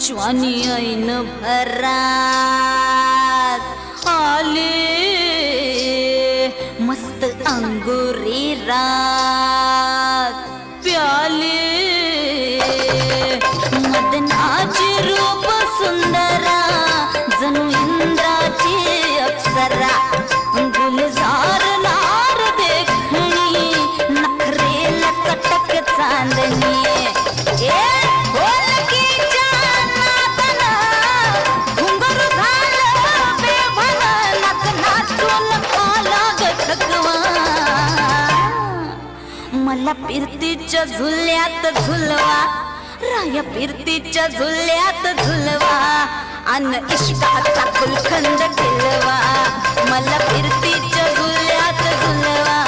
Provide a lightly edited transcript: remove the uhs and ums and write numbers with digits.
ज्वानी ऐन भरात आले मस्त अंगुरी रात प्याले मदनाची रूप सुंदरा जणू इंद्राची अप्सरा गुलजार नार देखणी नखरेला चटक चांदणी मला फिरतीच्या झुल्यात झुलवा राया फिरतीच्या झुल्यात झुलवा अन इश्काचा फुलखंड ठेलवा मला फिरतीच्या झुल्यात झुलवा